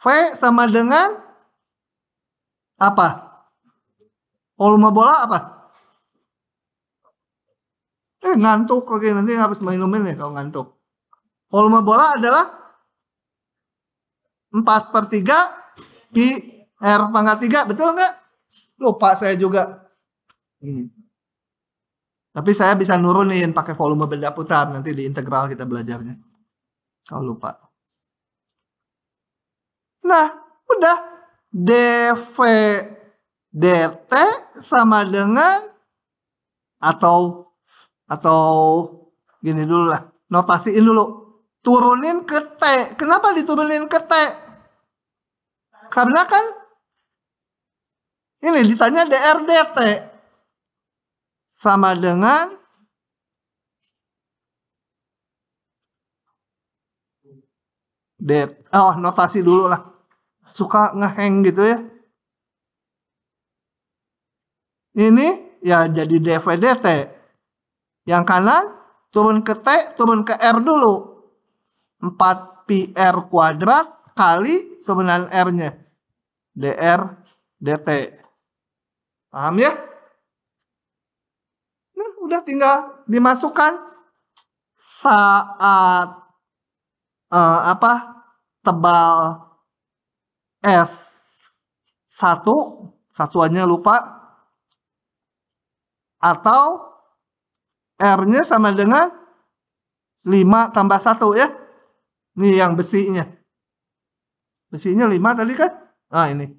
Speaker 1: V sama dengan apa? Volume bola apa? Ngantuk lagi, nanti habis minumin nih kalau ngantuk. Volume bola adalah 4/3 pi R pangkat 3, betul nggak? Lupa saya juga. Tapi saya bisa nurunin pakai volume benda putar. Nanti di integral kita belajarnya. Kalau lupa. Nah, udah. dV dt sama dengan atau gini dulu lah. Notasiin dulu. Turunin ke T. Kenapa diturunin ke T? Karena kan ini ditanya dr dt sama dengan notasi dulu lah. Suka ngeheng gitu ya. Ini ya jadi dv dt. Yang kanan turun ke T, turun ke R dulu. 4πr kuadrat kali perbandingan R-nya. dr dt. Paham ya? Nah, udah tinggal dimasukkan saat tebal S1, satuannya lupa, atau R-nya sama dengan 5 tambah 1 ya. Ini yang besinya. Besinya 5 tadi kan? Nah ini.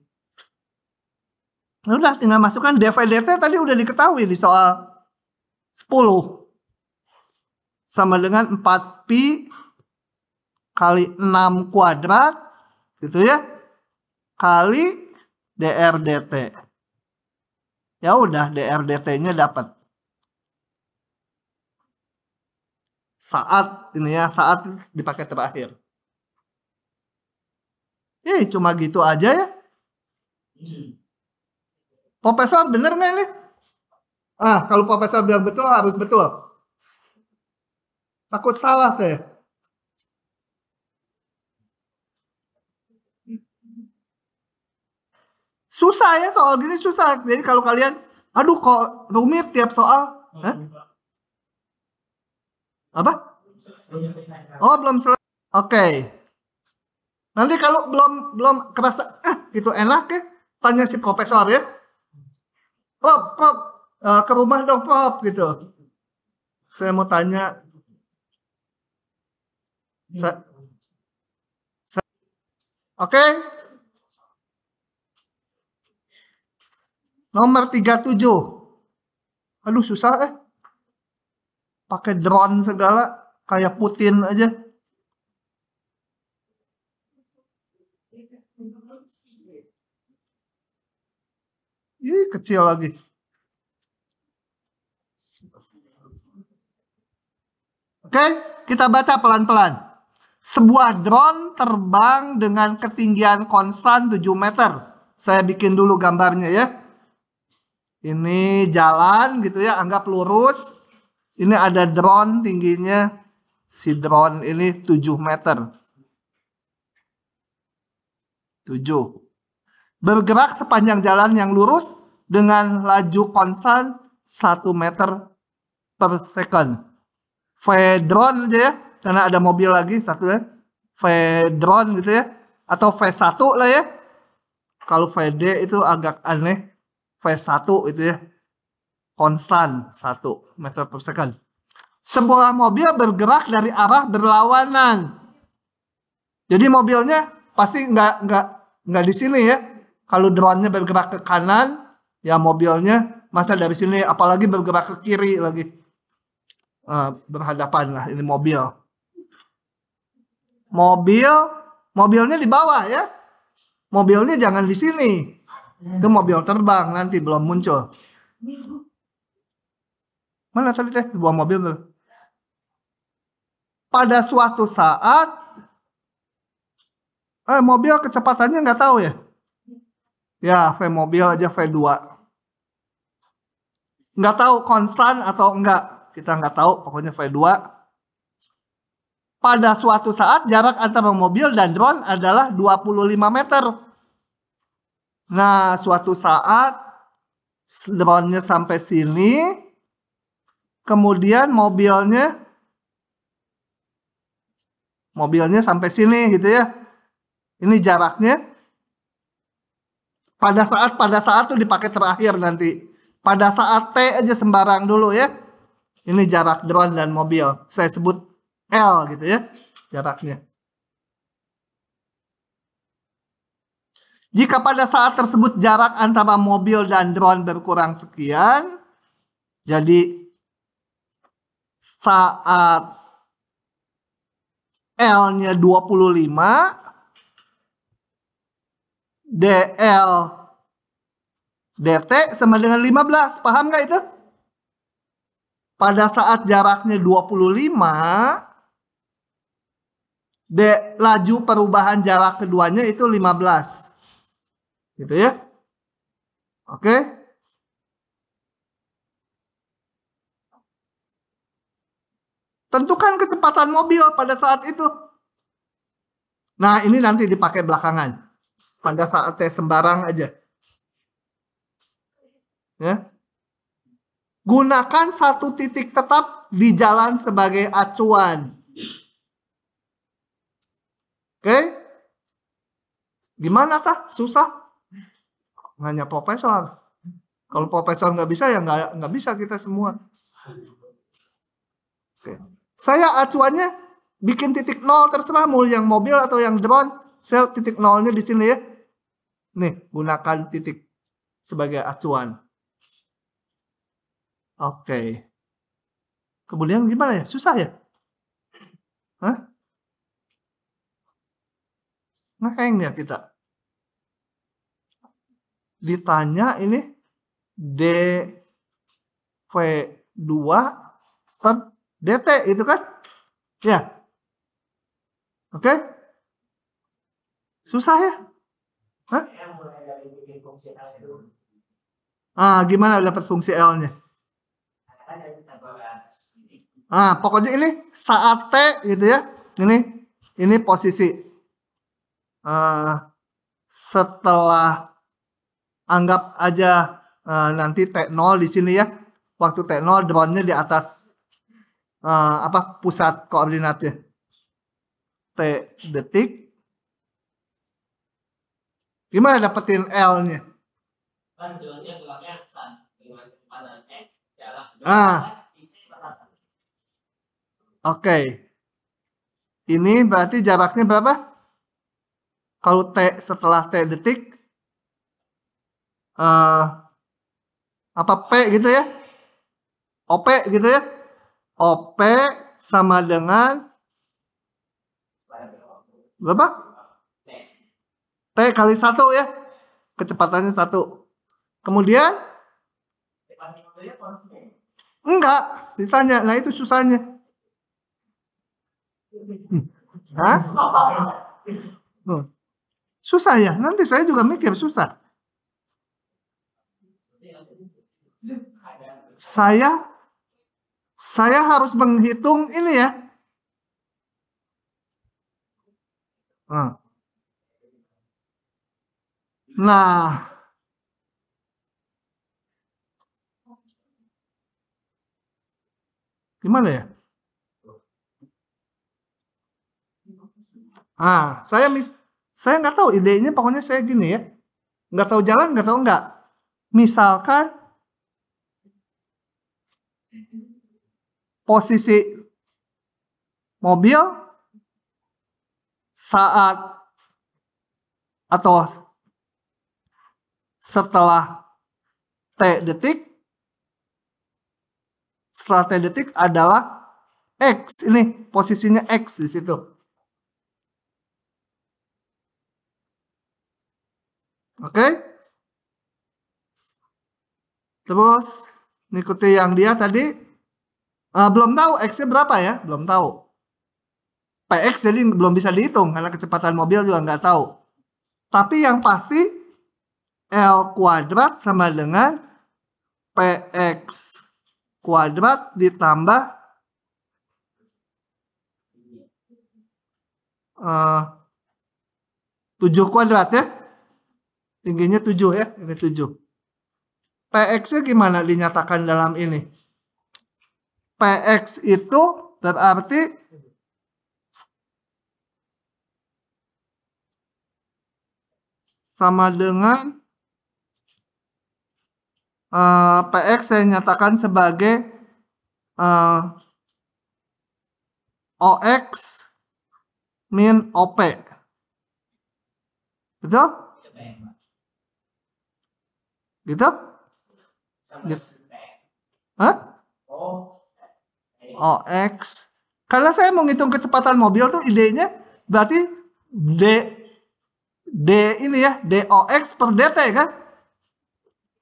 Speaker 1: Udah tinggal masukkan dv dt tadi udah diketahui di soal 10. Sama dengan 4π kali 6 kuadrat gitu ya. Kali dr dt. Ya udah dr dt-nya dapat. Saat ini ya, saat dipakai terakhir. Cuma gitu aja ya. Profesor bener nggak ini? Kalau profesor bilang betul harus betul. Takut salah saya. Susah ya, soal gini susah. Jadi kalau kalian, aduh kok rumit tiap soal. Apa? Oh, belum selesai. Oke. Nanti kalau belum kerasa itu enak ya, tanya si profesor ya. Pop, ke rumah dong Pop gitu. Saya mau tanya. Oke. Nomor 37. Aduh susah pakai drone segala kayak Putin aja. Ih, kecil lagi. Oke, kita baca pelan-pelan. Sebuah drone terbang dengan ketinggian konstan 7 meter. Saya bikin dulu gambarnya ya. Ini jalan gitu ya, anggap lurus. Ini ada drone tingginya, si drone ini 7 meter. 7. Bergerak sepanjang jalan yang lurus dengan laju konstan 1 meter per second. V drone aja ya, karena ada mobil lagi satu ya. V drone gitu ya, atau V1 lah ya. Kalau VD itu agak aneh. V1 itu ya. Konstan 1 meter per second. Sebuah mobil bergerak dari arah berlawanan. Jadi mobilnya pasti nggak di sini ya. Kalau drone-nya bergerak ke kanan, ya mobilnya masa dari sini, apalagi bergerak ke kiri lagi. Berhadapan lah, ini mobil. Mobilnya di bawah ya. Mobilnya jangan di sini. Itu mobil terbang nanti belum muncul. Mana tadi sebuah mobil tuh? Pada suatu saat mobil kecepatannya nggak tahu ya. Ya, V mobil aja V2. Nggak tahu konstan atau enggak. Kita nggak tahu, pokoknya V2. Pada suatu saat jarak antara mobil dan drone adalah 25 meter. Nah, suatu saat drone-nya sampai sini. Kemudian mobilnya sampai sini gitu ya. Ini jaraknya. Pada saat tuh dipakai terakhir nanti. Pada saat T aja sembarang dulu ya. Ini jarak drone dan mobil. Saya sebut L gitu ya, jaraknya. Jika pada saat tersebut jarak antara mobil dan drone berkurang sekian, jadi saat L-nya 25, DL DT sama dengan 15. Paham nggak itu? Pada saat jaraknya 25, laju perubahan jarak keduanya itu 15. Gitu ya. Oke. Tentukan kecepatan mobil pada saat itu. Nah, ini nanti dipakai belakangan. Pada saat tes sembarang aja. Ya. Gunakan satu titik tetap di jalan sebagai acuan. Oke? Gimana kah? Susah? Hanya profesor. Kalau profesor nggak bisa, ya nggak bisa kita semua. Oke. Saya acuannya bikin titik nol, terserah mau yang mobil atau yang drone. Saya titik nolnya di sini ya. Nih, gunakan titik sebagai acuan. Oke. Kemudian gimana ya? Susah ya? Hah? Ngeheng ya kita. Ditanya ini dV2 per dt itu kan? Ya. Oke? Susah ya? Hah? Gimana dapat fungsi L-nya? Pokoknya ini saat T gitu ya. Ini posisi. Setelah anggap aja nanti T0 di sini ya. Waktu T0 drone-nya di atas pusat koordinatnya. T detik. Gimana dapetin L-nya? Oke. Ini berarti jaraknya berapa? Kalau T setelah T detik, P gitu ya? OP gitu ya? OP sama dengan berapa? T kali 1 ya? Kecepatannya 1. Kemudian? Enggak, ditanya. Nah itu susahnya. Hah? Susah ya? Nanti saya juga mikir susah. Saya harus menghitung ini ya. Nah. Gimana ya? Saya nggak tahu idenya, pokoknya saya gini ya. Nggak tahu jalan, nggak tahu nggak. Misalkan posisi mobil saat atau setelah T detik, adalah X. Ini posisinya X di situ. Oke? Terus ikuti yang dia tadi. Belum tahu X-nya berapa ya? Belum tahu. PX jadi belum bisa dihitung karena kecepatan mobil juga nggak tahu. Tapi yang pasti L kuadrat sama dengan PX kuadrat ditambah 7 kuadrat ya. Tingginya 7 ya. Ini 7. PX-nya gimana dinyatakan dalam ini? PX itu berarti sama dengan PX saya nyatakan sebagai OX min OP. Betul? Gitu? Hah? OX. Karena saya mau ngitung kecepatan mobil tuh idenya berarti D ini ya, DOX per DT kan?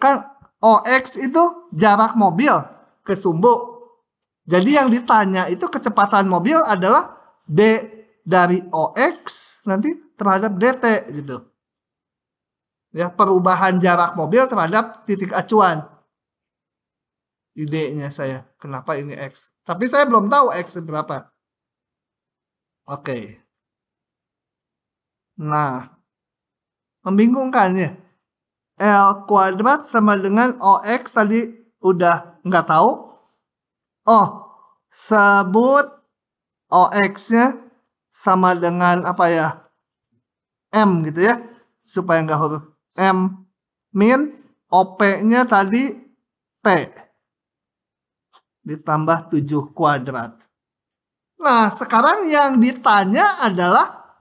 Speaker 1: Kan OX itu jarak mobil ke sumbu. Jadi yang ditanya itu kecepatan mobil adalah D dari OX nanti terhadap DT gitu. Ya, perubahan jarak mobil terhadap titik acuan. Idenya saya, kenapa ini X. Tapi saya belum tahu X berapa. Oke. Nah, membingungkan ya. L kuadrat sama dengan OX tadi udah nggak tahu. Oh, sebut OX-nya sama dengan apa ya? M gitu ya. Supaya nggak huruf M min OP-nya tadi T. Ditambah 7 kuadrat. Nah, sekarang yang ditanya adalah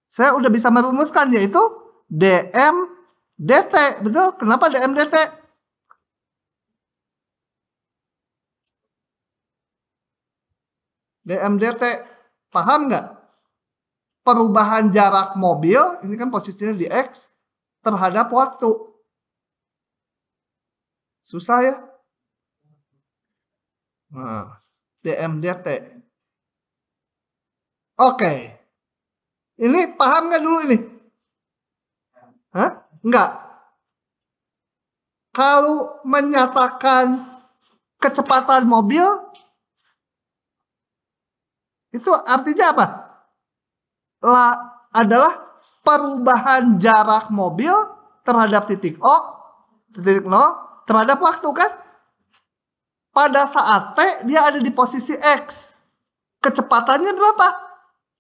Speaker 1: saya udah bisa merumuskan yaitu dm dt. Betul? Kenapa dm dt? dm dt. Paham nggak? Perubahan jarak mobil, ini kan posisinya di X, terhadap waktu. Susah ya? Nah, dm dt. Oke. Ini paham nggak dulu ini? Hah? Enggak. Kalau menyatakan kecepatan mobil, itu artinya apa? Adalah perubahan jarak mobil terhadap titik O, titik 0, terhadap waktu kan? Pada saat T, dia ada di posisi X. Kecepatannya berapa?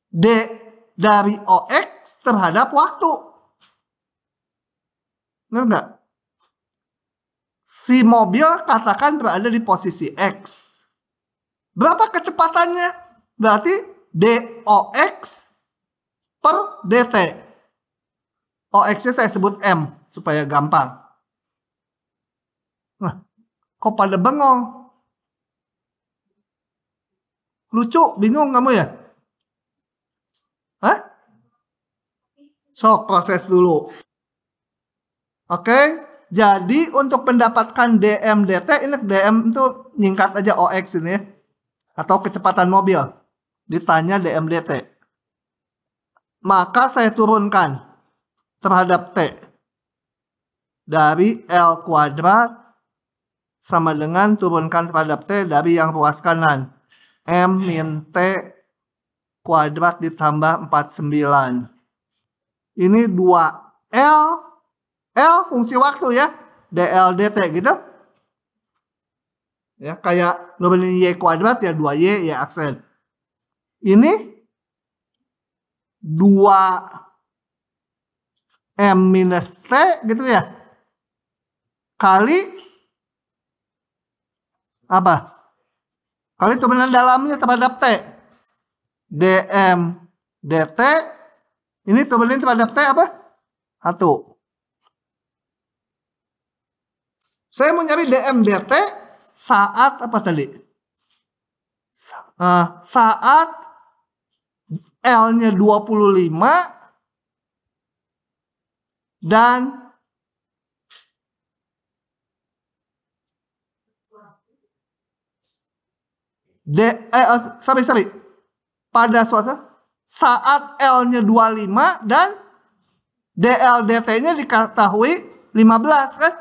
Speaker 1: D dari OX terhadap waktu. Benar nggak? Si mobil katakan berada di posisi X. Berapa kecepatannya? Berarti DOX per DT. OX-nya saya sebut M supaya gampang. Nah, kok pada bengong? Lucu, bingung kamu ya? Hah? Sok, proses dulu. Oke, jadi untuk mendapatkan dm dt, ini dm itu nyingkat aja OX ini ya. Atau kecepatan mobil. Ditanya dm dt. Maka saya turunkan terhadap T. Dari L kuadrat sama dengan turunkan terhadap T dari yang ruas kanan. M min T kuadrat ditambah 49. Ini 2L. L fungsi waktu ya. DL dt gitu. Ya, kayak nurulin Y kuadrat ya 2Y ya aksen. Ini 2M minus T gitu ya. Kali apa? Kali turbulen dalamnya terhadap T. dm dt. Ini turbulen terhadap T apa? 1. Saya mau nyari dm dt saat apa tadi? Saat L-nya 25 dan sorry. Pada suatu saat L-nya 25 dan DL dt-nya diketahui 15 kan?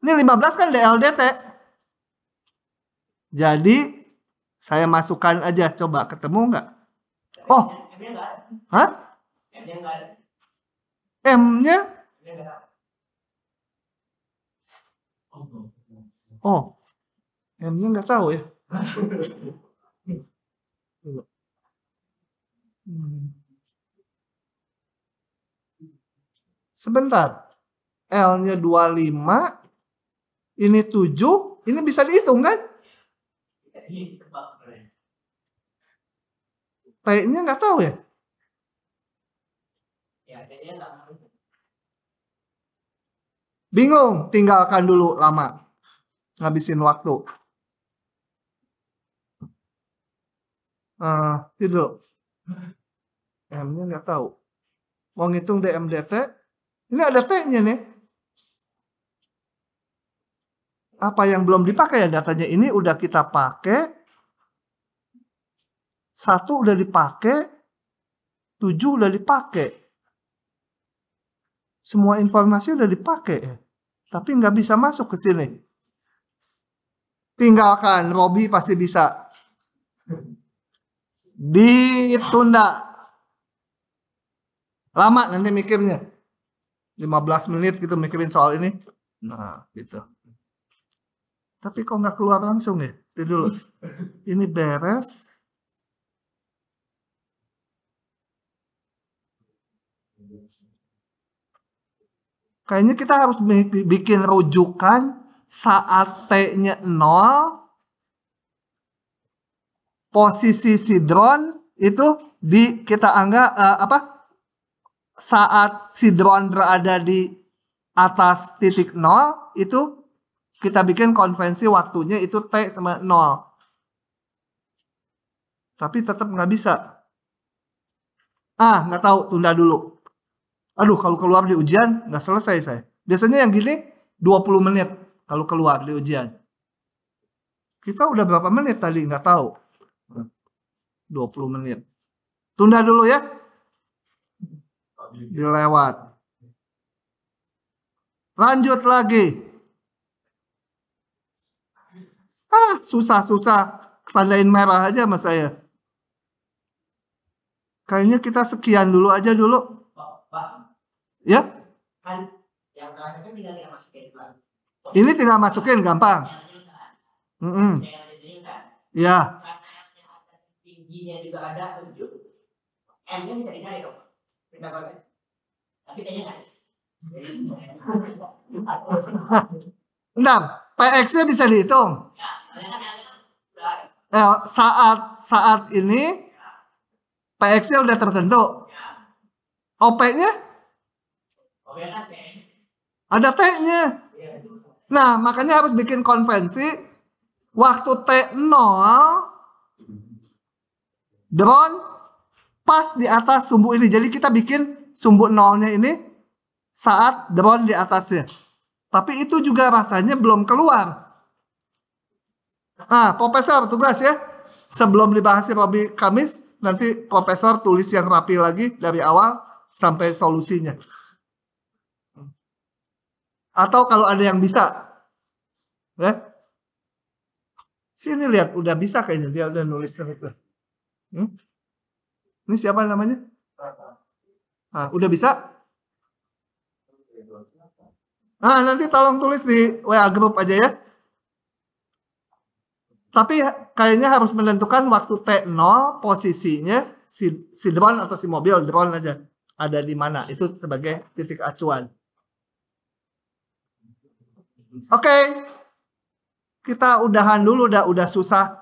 Speaker 1: Ini 15 kan DL dt. Jadi saya masukkan aja, coba ketemu nggak? Oh, hah? M-nya? Oh, M-nya nggak tahu ya. Sebentar. L-nya 25 ini 7, ini bisa dihitung kan?
Speaker 2: Ini tebak sebenarnya.
Speaker 1: T-nya nggak tahu ya?
Speaker 2: Ya, kayaknya nggak tahu.
Speaker 1: Bingung, tinggalkan dulu lama. Ngabisin waktu. Tidur. M-nya nggak tahu. Mau ngitung DMDT, ini ada T-nya nih. Apa yang belum dipakai ya datanya? Ini udah kita pakai. 1 udah dipakai. 7 udah dipakai. Semua informasi udah dipakai. Tapi nggak bisa masuk ke sini. Tinggalkan, Robi pasti bisa. Ditunda. Lama nanti mikirnya. 15 menit gitu mikirin soal ini. Nah, gitu. Tapi kok nggak keluar langsung ya? Itu dulu. Ini beres. Kayaknya kita harus bikin rujukan saat T-nya 0. Posisi sidron itu kita anggap saat sidron berada di atas titik 0 itu kita bikin konvensi waktunya itu T sama 0. Tapi tetap nggak bisa. Nggak tahu, tunda dulu. Aduh, kalau keluar di ujian nggak selesai saya. Biasanya yang gini 20 menit kalau keluar di ujian. Kita udah berapa menit tadi nggak tahu. 20 menit. Tunda dulu ya. Dilewat. Lanjut lagi. Susah. Tandain merah aja sama saya. Kayaknya kita sekian dulu aja dulu.
Speaker 2: Pak.
Speaker 1: Ya?
Speaker 2: Kan yang terakhir kan tinggal masukin lagi.
Speaker 1: Ini tinggal masukin gampang. Ya.
Speaker 2: Tingginya juga ada 7. M-nya bisa dicari dong. Tapi kayaknya nggak.
Speaker 1: Entar, PX-nya bisa dihitung. Saat ini PX-nya udah tertentu. OP-nya? Ada T-nya. Nah, makanya harus bikin konvensi waktu T0 drone pas di atas sumbu ini. Jadi kita bikin sumbu 0-nya ini saat drone di atasnya. Tapi itu juga rasanya belum keluar. Profesor tugas ya. Sebelum dibahas Robi Kamis, nanti profesor tulis yang rapi lagi dari awal sampai solusinya. Atau kalau ada yang bisa. Ya. Sini lihat, udah bisa kayaknya. Dia udah nulis itu. Ini siapa namanya? Udah bisa? Nanti tolong tulis di WA group aja ya. Tapi kayaknya harus menentukan waktu T0 posisinya si drone atau si mobil drone aja. Ada di mana. Itu sebagai titik acuan. Oke. Kita udahan dulu, udah susah.